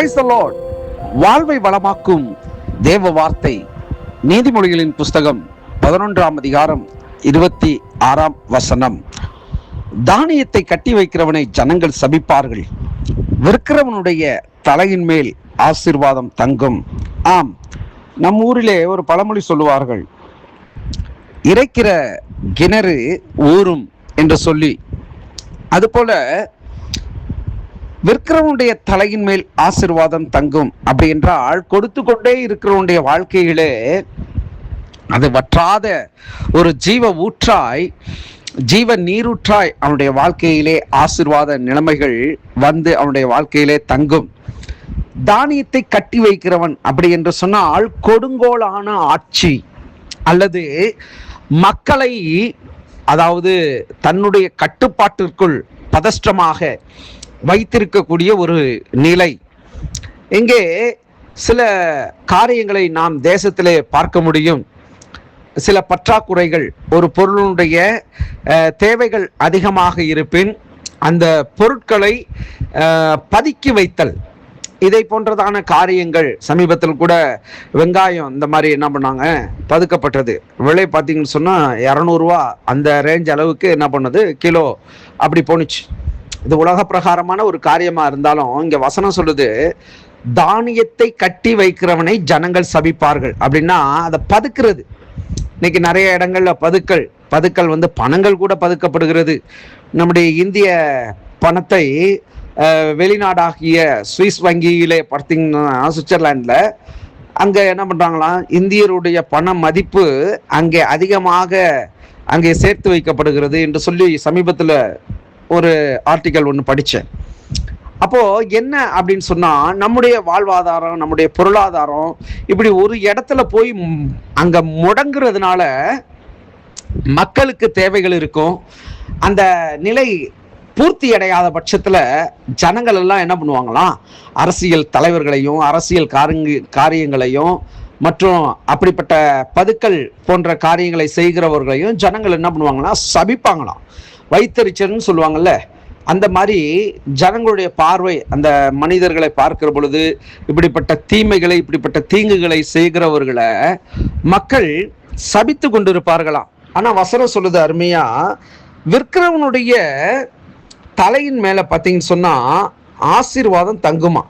Praise the Lord. வாழ்வை வளமாக்கும் தேவ வார்த்தை நீதிமொழிகளின் புஸ்தகம் 11ஆம் அதிகாரம் 26ஆம் வசனம். தானியத்தை கட்டி வைக்கிறவனை ஜனங்கள் சபிப்பார்கள், விற்கிறவனுடைய தலையின் மேல் ஆசீர்வாதம் தங்கும். ஆம், நம் ஊரிலே ஒரு பழமொழி சொல்லுவார்கள், இறைக்கிற கிணறு ஊறும் என்று சொல்லி. அதுபோல விற்கிறவனுடைய தலையின் மேல் ஆசீர்வாதம் தங்கும். அப்படி என்றால் கொடுத்து கொண்டே இருக்கிறவனுடைய வாழ்க்கையிலே அது வற்றாத ஒரு ஜீவ ஊற்றாய், ஜீவ நீரூற்றாய் அவனுடைய வாழ்க்கையிலே ஆசீர்வாத நிலைமைகள் வந்து அவனுடைய வாழ்க்கையிலே தங்கும். தானியத்தை கட்டி வைக்கிறவன் அப்படி என்று சொன்னால் கொடுங்கோலான ஆட்சி அல்லது மக்களை, அதாவது தன்னுடைய கட்டுப்பாட்டிற்குள் பதஷ்டமாக வைத்திருக்கக்கூடிய ஒரு நிலை. இங்கே சில காரியங்களை நாம் தேசத்திலே பார்க்க முடியும். சில பற்றாக்குறைகள், ஒரு பொருளுடைய தேவைகள் அதிகமாக இருப்பின் அந்த பொருட்களை பதுக்கி வைத்தல், இதை போன்றதான காரியங்கள். சமீபத்தில் கூட வெங்காயம் இந்த மாதிரி என்ன பண்ணாங்க, பதுக்கப்பட்டது. விலை பார்த்தீங்கன்னு சொன்னால் 200 ரூபா அந்த ரேஞ்ச் அளவுக்கு என்ன பண்ணது, கிலோ அப்படி போணுச்சு. இது உலக பிரகாரமான ஒரு காரியமா இருந்தாலும் இங்க வசனம் சொல்லுது, தானியத்தை கட்டி வைக்கிறவனை ஜனங்கள் சபிப்பார்கள். அப்படின்னா அதை பதுக்கிறது. இன்னைக்கு நிறைய இடங்கள்ல பதுக்கல் வந்து பணங்கள் கூட பதுக்கப்படுகிறது. நம்முடைய இந்திய பணத்தை வெளிநாடாகிய சுவிஸ் வங்கியிலே பார்த்தீங்கன்னா, சுவிட்சர்லாண்டில் அங்கே என்ன பண்ணுறாங்களாம், இந்தியருடைய பண மதிப்பு அங்கே அதிகமாக அங்கே சேர்த்து வைக்கப்படுகிறது என்று சொல்லி சமீபத்தில் ஒரு ஆர்டிக்கல் ஒன்று படித்தேன். அப்போது என்ன அப்படின்னு சொன்னால், நம்முடைய வாழ்வாதாரம், நம்முடைய பொருளாதாரம் இப்படி ஒரு இடத்துல போய் அங்கே முடங்குறதுனால மக்களுக்கு தேவைகள் இருக்கும். அந்த நிலை பூர்த்தி அடையாத பட்சத்தில் ஜனங்கள் எல்லாம் என்ன பண்ணுவாங்களாம், அரசியல் தலைவர்களையும் அரசியல் காரியங்களையும் மற்றும் அப்படிப்பட்ட பதுக்கல் போன்ற காரியங்களை செய்கிறவர்களையும் ஜனங்கள் என்ன பண்ணுவாங்கன்னா சபிப்பாங்களாம். வைத்தறிச்சல்னு சொல்லுவாங்கல்ல, அந்த மாதிரி ஜனங்களுடைய பார்வை அந்த மனிதர்களை பார்க்கிற பொழுது இப்படிப்பட்ட தீமைகளை, இப்படிப்பட்ட தீங்குகளை செய்கிறவர்களை மக்கள் சபித்து கொண்டிருப்பார்களாம். ஆனால் வசனம் சொல்லுது அருமையா, விற்கிறவனுடைய தலையின் மேலே பார்த்தீங்கன்னு சொன்னால் ஆசீர்வாதம் தங்குமா.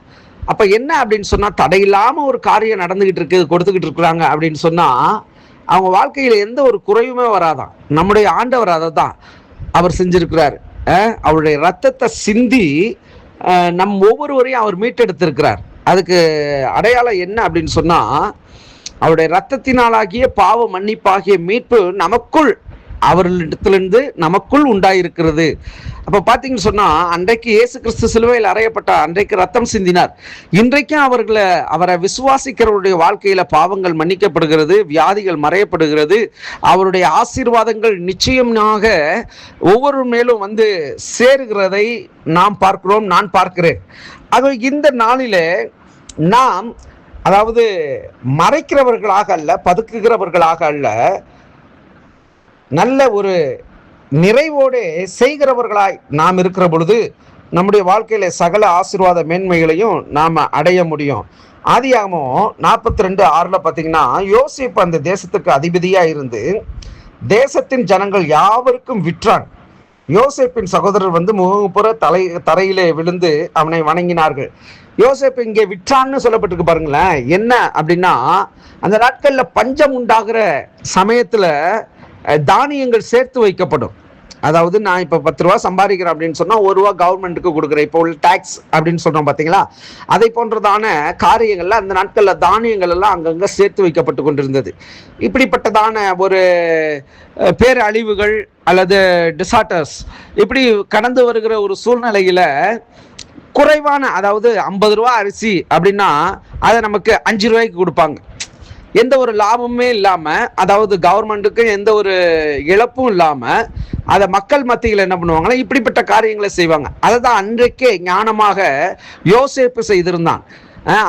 அப்போ என்ன அப்படின்னு சொன்னால், தடையில்லாமல் ஒரு காரியம் நடந்துக்கிட்டு இருக்கு, கொடுத்துக்கிட்டு இருக்கிறாங்க அப்படின்னு சொன்னால் அவங்க வாழ்க்கையில் எந்த ஒரு குறைவுமே வராதான். நம்முடைய ஆண்டவர் அதை தான் அவர் செஞ்சிருக்கிறார். அவருடைய ரத்தத்தை சிந்தி நம் ஒவ்வொருவரையும் அவர் மீட்டெடுத்திருக்கிறார். அதுக்கு அடையாளம் என்ன அப்படின்னு சொன்னா, அவருடைய ரத்தத்தினாலாகிய பாவ மன்னிப்பாகிய மீட்பு நமக்குள், அவர்களிடத்திலிருந்து நமக்குள் உண்டாயிருக்கிறது. அப்போ பார்த்தீங்கன்னு சொன்னால், அன்றைக்கு இயேசு கிறிஸ்து சிலுவையில் அறையப்பட்டார், அன்றைக்கு ரத்தம் சிந்தினார். இன்றைக்கும் அவரை விசுவாசிக்கிறவருடைய வாழ்க்கையில் பாவங்கள் மன்னிக்கப்படுகிறது, வியாதிகள் மறையப்படுகிறது, அவருடைய ஆசீர்வாதங்கள் நிச்சயமாக ஒவ்வொரு மேலும் வந்து சேருகிறதை நாம் பார்க்கிறோம், நான் பார்க்கிறேன். ஆக இந்த நாளிலே நாம், அதாவது மறைக்கிறவர்களாக அல்ல, பதுக்குகிறவர்களாக அல்ல, நல்ல ஒரு நிறைவோடு செய்கிறவர்களாய் நாம் இருக்கிற பொழுது நம்முடைய வாழ்க்கையில சகல ஆசீர்வாத மேன்மைகளையும் நாம அடைய முடியும். ஆதியாகமம் 42:6 பார்த்தீங்கன்னா, யோசேப்பு அந்த தேசத்துக்கு அதிபதியா இருந்து தேசத்தின் ஜனங்கள் யாவருக்கும் விற்றான். யோசேப்பின் சகோதரர் வந்து முகப்புற தரையிலே விழுந்து அவனை வணங்கினார்கள். யோசேப்பு இங்கே விற்றான்னு சொல்லப்பட்டிருக்கு பாருங்களேன். என்ன அப்படின்னா, அந்த நாட்கள்ல பஞ்சம் உண்டாகிற சமயத்துல தானியங்கள் சேர்த்து வைக்கப்படும். அதாவது நான் இப்போ 10 ரூபா சம்பாதிக்கிறேன் அப்படின்னு சொன்னால் 1 ரூபா கவர்மெண்ட்டுக்கு கொடுக்குறேன். இப்போ உள்ள டேக்ஸ் அப்படின்னு சொல்கிறோம் பார்த்தீங்களா, அதை போன்றதான காரியங்கள்ல அந்த நாட்களில் தானியங்கள் எல்லாம் அங்கங்கே சேர்த்து வைக்கப்பட்டு கொண்டிருந்தது. இப்படிப்பட்டதான ஒரு பேரழிவுகள் அல்லது டிசாஸ்டர்ஸ் இப்படி கடந்து வருகிற ஒரு சூழ்நிலையில் குறைவான, அதாவது 50 ரூபா அரிசி அப்படின்னா அதை நமக்கு 5 ரூபாய்க்கு கொடுப்பாங்க. எந்த ஒரு லாபமுமே இல்லாமல், அதாவது கவர்மெண்ட்டுக்கு எந்த ஒரு இழப்பும் இல்லாமல் அதை மக்கள் மத்தியில் என்ன பண்ணுவாங்கன்னா இப்படிப்பட்ட காரியங்களை செய்வாங்க. அதை தான் அன்றைக்கே ஞானமாக யோசேப்பு செய்திருந்தான்.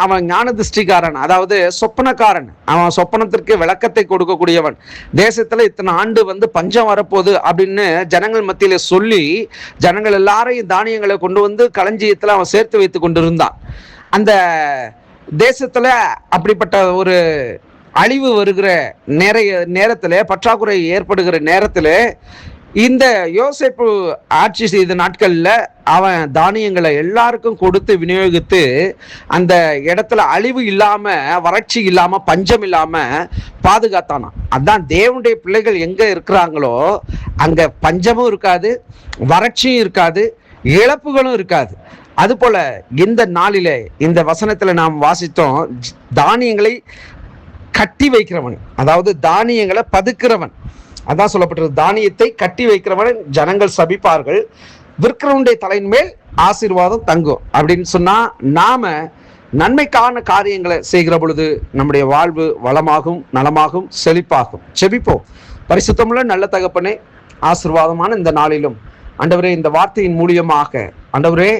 அவன் ஞான திருஷ்டிக்காரன், அதாவது சொப்பனக்காரன். அவன் சொப்பனத்திற்கு விளக்கத்தை கொடுக்கக்கூடியவன். தேசத்துல இத்தனை ஆண்டு வந்து பஞ்சம் வரப்போகுது அப்படின்னு ஜனங்கள் மத்தியில சொல்லி ஜனங்கள் எல்லாரையும் தானியங்களை கொண்டு வந்து களஞ்சியத்துல அவன் சேர்த்து வைத்து கொண்டிருந்தான். அந்த தேசத்துல அப்படிப்பட்ட ஒரு அழிவு வருகிற நேரத்தில், பற்றாக்குறை ஏற்படுகிற நேரத்தில், இந்த யோசேப்பு ஆட்சி செய்த நாட்கள்ல அவன் தானியங்களை எல்லாருக்கும் கொடுத்து விநியோகித்து அந்த இடத்துல அழிவு இல்லாம, வறட்சி இல்லாம, பஞ்சம் இல்லாம பாதுகாத்தானாம். அதான் தேவனுடைய பிள்ளைகள் எங்க இருக்கிறாங்களோ அங்க பஞ்சமும் இருக்காது, வறட்சியும் இருக்காது, இழப்புகளும் இருக்காது. அதுபோல இந்த நாளிலே இந்த வசனத்துல நாம் வாசித்தோம், தானியங்களை கட்டி வைக்கிறவன், அதாவது தானியங்களை பதுக்கிறவன், அதான் சொல்லப்பட்டது. தானியத்தை கட்டி வைக்கிறவன் ஜனங்கள் சபிப்பார்கள், விற்கிறவனுடைய தலையின் மேல் ஆசீர்வாதம் தங்கும் அப்படின்னு சொன்னா, நாம நன்மைக்கான காரியங்களை செய்கிற பொழுது நம்முடைய வாழ்வு வளமாகும், நலமாகும், செழிப்பாகும். செபிப்போம். பரிசுத்தமுள்ள நல்ல தகப்பனே, ஆசீர்வாதமான இந்த நாளிலும் ஆண்டவரே, இந்த வார்த்தையின் மூலியமாக ஆண்டவரே,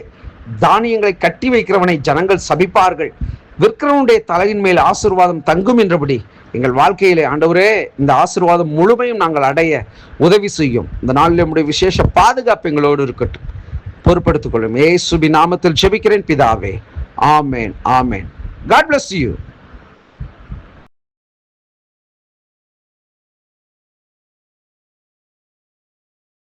தானியங்களை கட்டி வைக்கிறவனை ஜனங்கள் சபிப்பார்கள், விற்கிறவனுடைய தலையின் மேல் ஆசீர்வாதம் தங்கும் என்றபடி எங்கள் வாழ்க்கையிலே ஆண்டவரே இந்த ஆசீர்வாதம் முழுமையும் நாங்கள் அடைய உதவி செய்யும். இந்த நாளில் நம்முடைய விசேஷ பாதுகாப்பு எங்களோடு இருக்கட்டும். பொறுப்படுத்திக் கொள்ளும். இயேசுவின் நாமத்தில் ஜெபிக்கிறேன் பிதாவே. ஆமேன், ஆமேன். God bless you.